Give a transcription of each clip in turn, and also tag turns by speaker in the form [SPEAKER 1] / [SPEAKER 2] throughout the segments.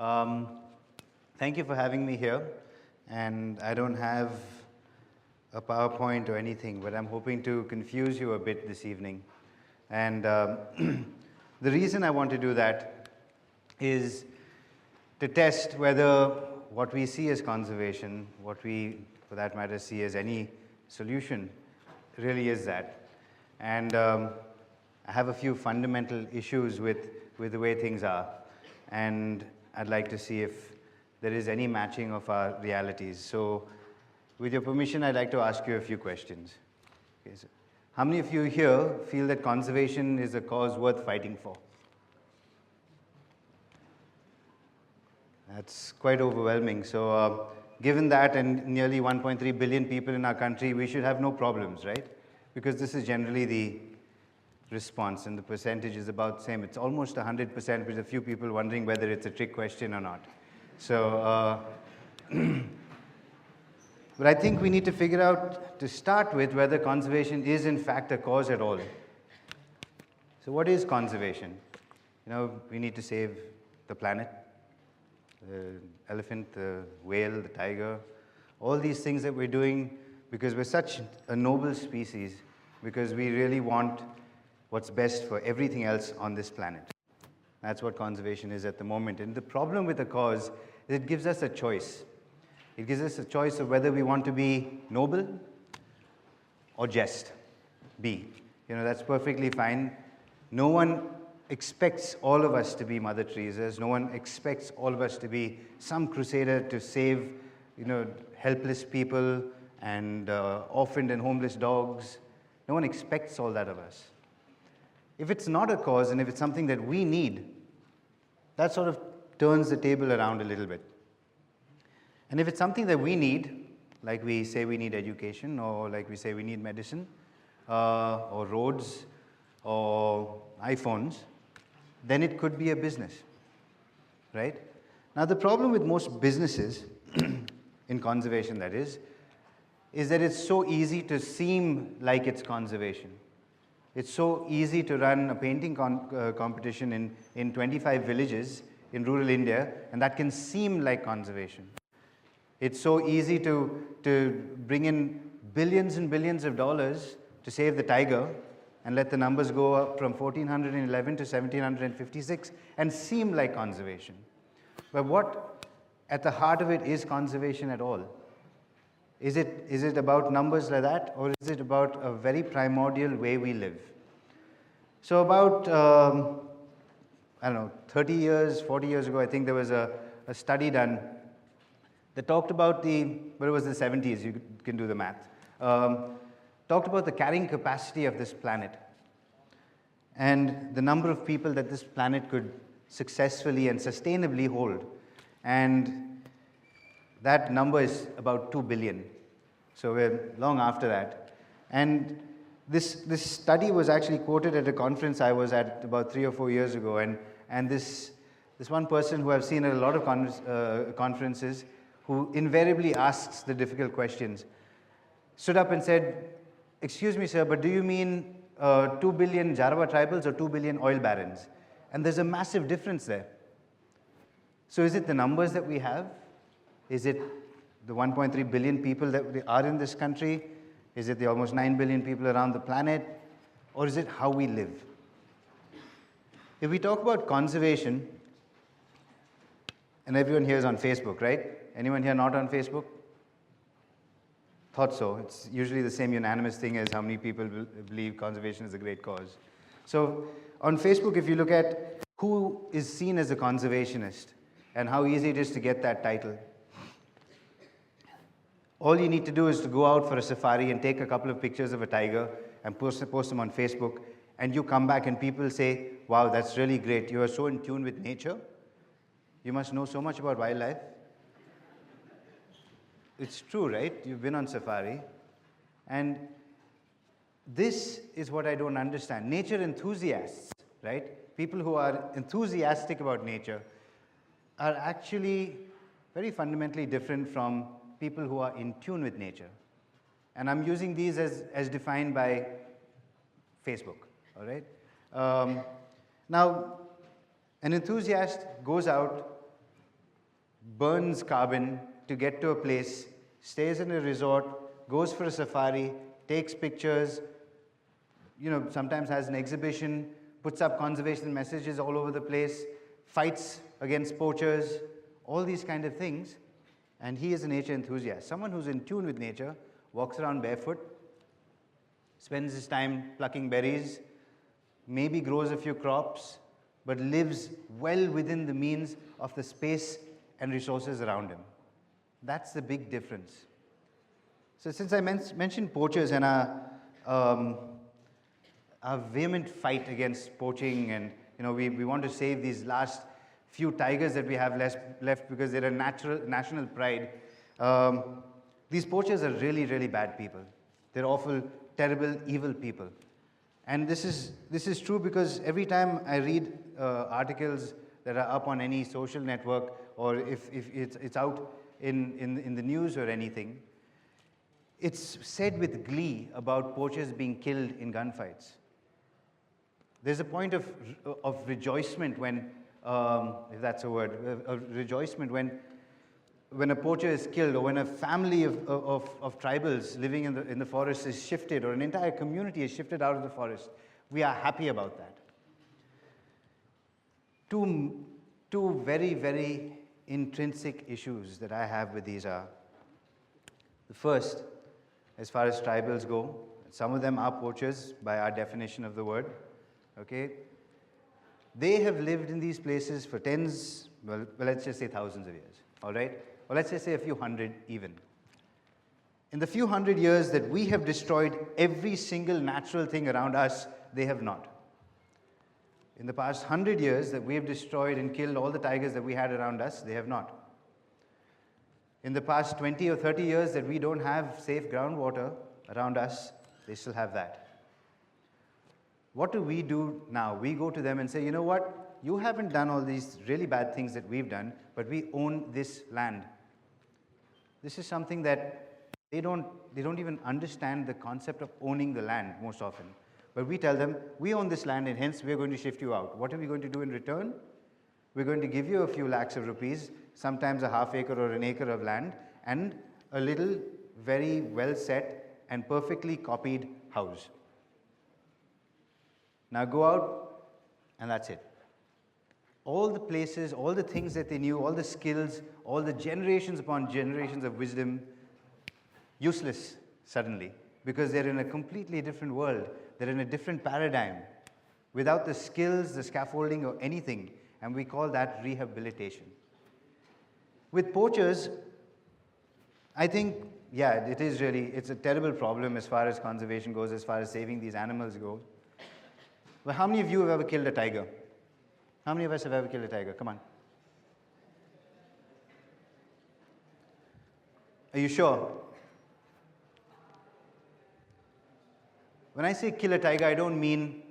[SPEAKER 1] Um, Thank you for having me here. And I don't have a PowerPoint or anything, but I'm hoping to confuse you a bit this evening. And the reason I want to do that is to test whether what we see as conservation, what we, for that matter, see as any solution, really is that. And I have a few fundamental issues with the way things are. And I'd like to see if there is any matching of our realities. So with your permission, I'd like to ask you a few questions. Okay, so how many of you here feel that conservation is a cause worth fighting for? That's quite overwhelming. So given that and nearly 1.3 billion people in our country, we should have no problems, right? Because this is generally the response, and the percentage is about the same. It's almost 100%, with a few people wondering whether it's a trick question or not. So, but I think we need to figure out, to start with, whether conservation is in fact a cause at all. So what is conservation? You know, we need to save the planet, the elephant, the whale, the tiger, all these things that we're doing because we're such a noble species, because we really want what's best for everything else on this planet. That's what conservation is at the moment. And the problem with a cause is it gives us a choice. It gives us a choice of whether we want to be noble or just be. You know, that's perfectly fine. No one expects all of us to be Mother Teresa's. No one expects all of us to be some crusader to save, you know, helpless people and orphaned and homeless dogs. No one expects all that of us. If it's not a cause and if it's something that we need, that sort of turns the table around a little bit. And if it's something that we need, like we say we need education, or like we say we need medicine, or roads, or iPhones, then it could be a business, right? Now the problem with most businesses, in conservation that is that it's so easy to seem like it's conservation. It's so easy to run a painting competition in 25 villages in rural India, and that can seem like conservation. It's so easy to bring in billions and billions of dollars to save the tiger and let the numbers go up from 1,411 to 1,756 and seem like conservation. But what at the heart of it is conservation at all? Is it about numbers like that, or is it about a very primordial way we live? So about, I don't know, 30 years, 40 years ago, I think there was a study done that talked about but it was the 70s, you can do the math, talked about the carrying capacity of this planet and the number of people that this planet could successfully and sustainably hold. And that number is about 2 billion. So we're long after that. And this study was actually quoted at a conference I was at about 3 or 4 years ago. And this one person who I've seen at a lot of conferences, who invariably asks the difficult questions, stood up and said, "Excuse me, sir, but do you mean 2 billion Jarawa tribals or 2 billion oil barons?" And there's a massive difference there. So is it the numbers that we have? Is it the 1.3 billion people that are in this country? Is it the almost 9 billion people around the planet? Or is it how we live? If we talk about conservation, and everyone here is on Facebook, right? Anyone here not on Facebook? Thought so. It's usually the same unanimous thing as how many people believe conservation is a great cause. So on Facebook, if you look at who is seen as a conservationist and how easy it is to get that title, all you need to do is to go out for a safari and take a couple of pictures of a tiger and post them on Facebook, and you come back and people say, "Wow, that's really great. You are so in tune with nature. You must know so much about wildlife." It's true, right? You've been on safari. And this is what I don't understand. Nature enthusiasts, right? People who are enthusiastic about nature are actually very fundamentally different from people who are in tune with nature. And I'm using these as defined by Facebook, all right? Now, an enthusiast goes out burns carbon to get to a place, stays in a resort, goes for a safari, takes pictures, sometimes has an exhibition, puts up conservation messages all over the place, fights against poachers, all these kind of things. And he is a nature enthusiast, someone who's in tune with nature, walks around barefoot, spends his time plucking berries, maybe grows a few crops, but lives well within the means of the space and resources around him. That's the big difference. So since I mentioned poachers and our vehement fight against poaching, and we want to save these last few tigers that we have left because they're a national pride. These poachers are really, really bad people. They're awful, terrible, evil people. And this is true because every time I read articles that are up on any social network, or if it's out in the news or anything, it's said with glee about poachers being killed in gunfights. There's a point of rejoicement when, if that's a word, rejoicement when a poacher is killed, or when a family of tribals living in the forest is shifted, or an entire community is shifted out of the forest. We are happy about that. Two very, very intrinsic issues that I have with these are, the first, as far as tribals go, some of them are poachers by our definition of the word, okay? They have lived in these places for tens, well, let's just say thousands of years, all right? Or let's just say a few hundred even. In the few hundred years that we have destroyed every single natural thing around us, they have not. In the past 100 years that we have destroyed and killed all the tigers that we had around us, they have not. In the past 20 or 30 years that we don't have safe groundwater around us, they still have that. What do we do now? We go to them and say, you know what? You haven't done all these really bad things that we've done, but we own this land. This is something that they don't even understand the concept of owning the land most often. But we tell them, we own this land and hence we're going to shift you out. What are we going to do in return? We're going to give you a few lakhs of rupees, sometimes a half acre or an acre of land, and a little, very well set and perfectly copied house. Now go out, and that's it. All the places, all the things that they knew, all the skills, all the generations upon generations of wisdom, useless suddenly, because they're in a completely different world. They're in a different paradigm, without the skills, the scaffolding, or anything, and we call that rehabilitation. With poachers, I think, yeah, it's a terrible problem as far as conservation goes, as far as saving these animals go. But how many of you have ever killed a tiger? How many of us have ever killed a tiger? Come on. Are you sure? When I say kill a tiger, I don't mean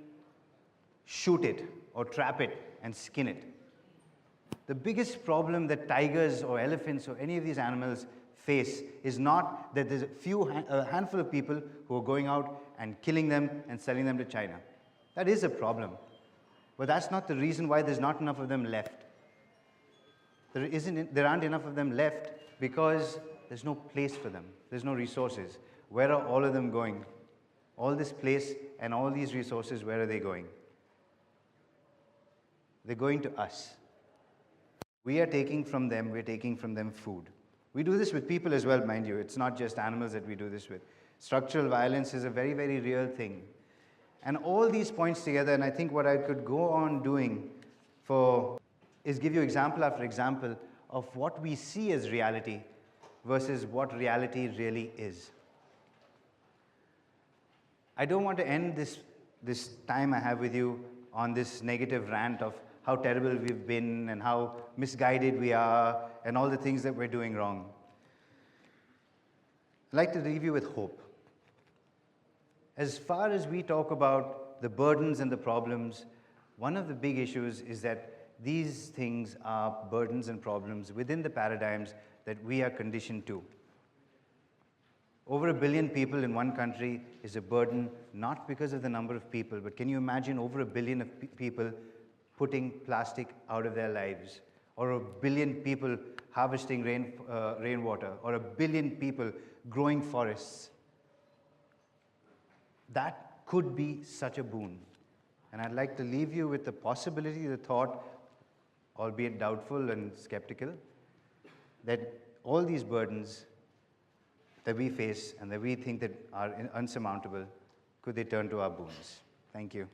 [SPEAKER 1] shoot it or trap it and skin it. The biggest problem that tigers or elephants or any of these animals face is not that there's a handful of people who are going out and killing them and selling them to China. That is a problem. But that's not the reason why there's not enough of them left. There aren't enough of them left because there's no place for them. There's no resources. Where are all of them going? All this place and all these resources, where are they going? They're going to us. We are taking from them, we're taking from them food. We do this with people as well, mind you. It's not just animals that we do this with. Structural violence is a very, very real thing. And all these points together, and I think what I could go on doing is give you example after example of what we see as reality versus what reality really is. I don't want to end this time I have with you on this negative rant of how terrible we've been and how misguided we are and all the things that we're doing wrong. I'd like to leave you with hope. As far as we talk about the burdens and the problems, one of the big issues is that these things are burdens and problems within the paradigms that we are conditioned to. Over 1 billion people in one country is a burden, not because of the number of people, but can you imagine over 1 billion of people putting plastic out of their lives, or a billion people harvesting rainwater, or a billion people growing forests. That could be such a boon. And I'd like to leave you with the possibility, the thought, albeit doubtful and skeptical, that all these burdens that we face and that we think that are unsurmountable, could they turn to our boons? Thank you.